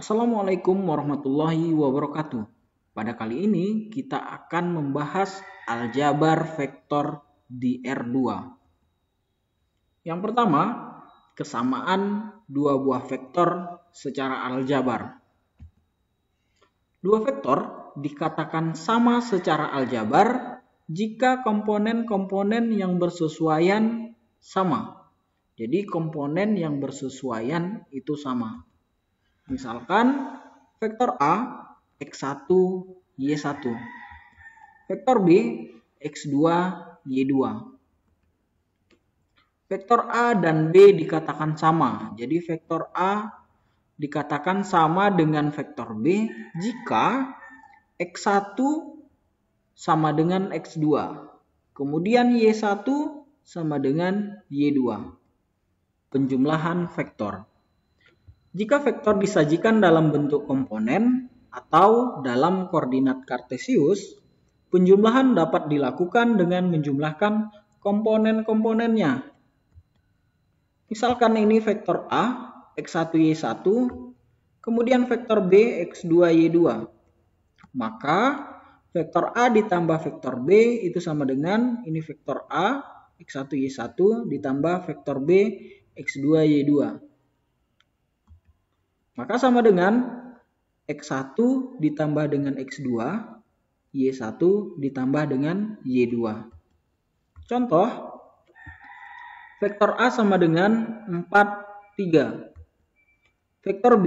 Assalamualaikum warahmatullahi wabarakatuh. Pada kali ini kita akan membahas aljabar vektor di R2. Yang pertama, kesamaan dua buah vektor secara aljabar. Dua vektor dikatakan sama secara aljabar jika komponen-komponen yang bersesuaian sama. Jadi komponen yang bersesuaian itu sama. Misalkan vektor A X1 Y1, vektor B X2 Y2. Vektor A dan B dikatakan sama. Jadi vektor A dikatakan sama dengan vektor B jika X1 sama dengan X2. Kemudian Y1 sama dengan Y2. Penjumlahan vektor. Jika vektor disajikan dalam bentuk komponen atau dalam koordinat kartesius, penjumlahan dapat dilakukan dengan menjumlahkan komponen-komponennya. Misalkan ini vektor A, X1, Y1, kemudian vektor B, X2, Y2. Maka vektor A ditambah vektor B itu sama dengan ini vektor A, X1, Y1 ditambah vektor B, X2, Y2. Maka sama dengan X1 ditambah dengan X2, Y1 ditambah dengan Y2. Contoh, vektor A sama dengan 4, 3. Vektor B,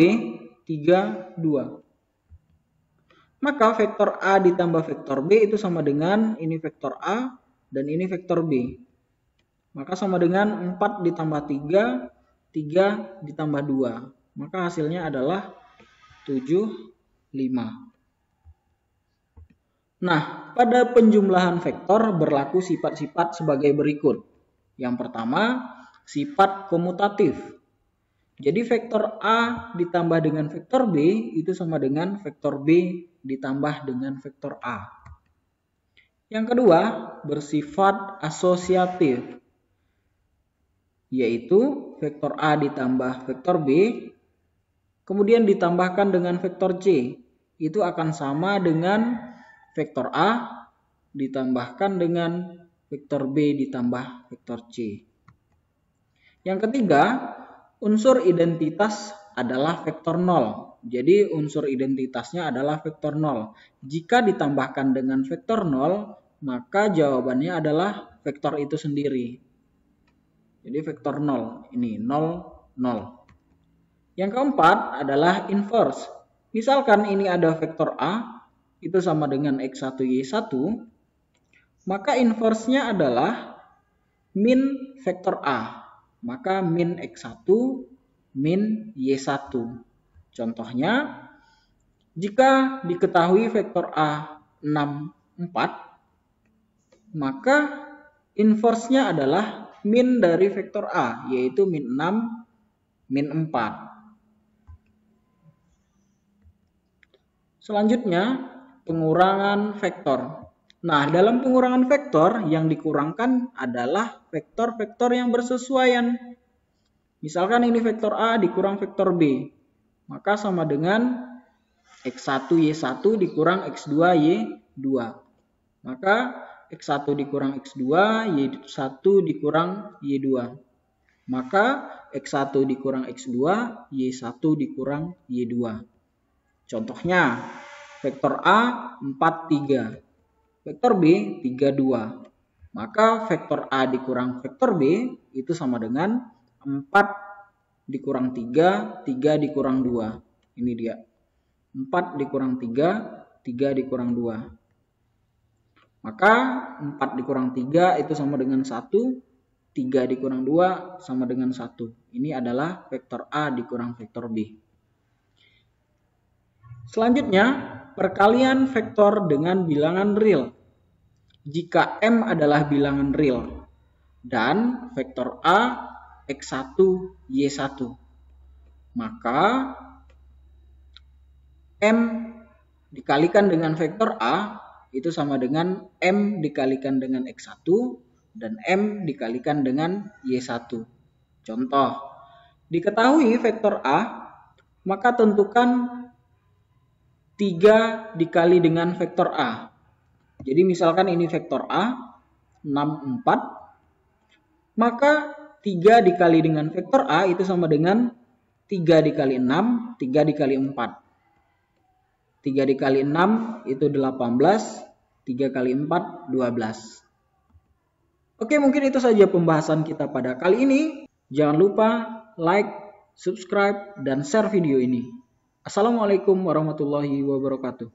3, 2. Maka vektor A ditambah vektor B itu sama dengan ini vektor A dan ini vektor B. Maka sama dengan 4 ditambah 3, 3 ditambah 2. Maka hasilnya adalah 7, 5. Nah, pada penjumlahan vektor berlaku sifat-sifat sebagai berikut. Yang pertama, sifat komutatif. Jadi vektor A ditambah dengan vektor B itu sama dengan vektor B ditambah dengan vektor A. Yang kedua, bersifat asosiatif. Yaitu vektor A ditambah vektor B kemudian ditambahkan dengan vektor C, itu akan sama dengan vektor A ditambahkan dengan vektor B ditambah vektor C. Yang ketiga, unsur identitas adalah vektor 0. Jadi unsur identitasnya adalah vektor 0. Jika ditambahkan dengan vektor 0, maka jawabannya adalah vektor itu sendiri. Jadi vektor 0, ini 0, 0. Yang keempat adalah inverse. Misalkan ini ada vektor A, itu sama dengan X1, Y1, maka inverse-nya adalah min vektor A. Maka min X1, min Y1. Contohnya, jika diketahui vektor A 6, 4, maka inverse-nya adalah min dari vektor A, yaitu min 6, min 4. Selanjutnya, pengurangan vektor. Nah, dalam pengurangan vektor yang dikurangkan adalah vektor-vektor yang bersesuaian. Misalkan ini vektor A dikurang vektor B, maka sama dengan X1 Y1 dikurang X2 Y2. Maka X1 dikurang X2, Y1 dikurang Y2. Maka X1 dikurang X2, Y1 dikurang Y2. Contohnya, vektor A 4, 3. Vektor B 3, 2. Maka vektor A dikurang vektor B itu sama dengan 4 dikurang 3, 3 dikurang 2. Ini dia. 4 dikurang 3, 3 dikurang 2. Maka 4 dikurang 3 itu sama dengan 1, 3 dikurang 2 sama dengan 1. Ini adalah vektor A dikurang vektor B. Selanjutnya, perkalian vektor dengan bilangan real. Jika M adalah bilangan real dan vektor A X1 Y1, maka M dikalikan dengan vektor A itu sama dengan M dikalikan dengan X1 dan M dikalikan dengan Y1. Contoh, diketahui vektor A maka tentukan 3 dikali dengan vektor A. Jadi misalkan ini vektor A, 6, 4. Maka 3 dikali dengan vektor A itu sama dengan 3 dikali 6, 3 dikali 4. 3 dikali 6 itu 18, 3 kali 4, 12. Oke, mungkin itu saja pembahasan kita pada kali ini. Jangan lupa like, subscribe, dan share video ini. Assalamualaikum warahmatullahi wabarakatuh.